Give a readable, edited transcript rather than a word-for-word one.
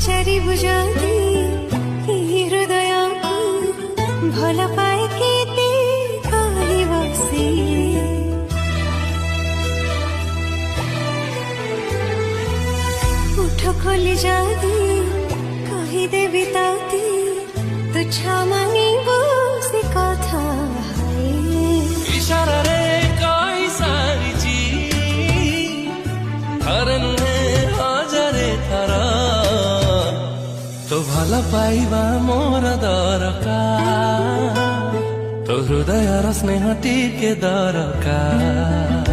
पचारि बुझाती हृदय भल पाए केते कहि बसी उठ खोली जाती कहि देवी ताती तुझा मांगिबो से कथा इशारा रे कहि सारिची थर नुहे हजारे थर तो भल पाइबा मोर दरकार तो हृदय स्नेह टिके दरकार।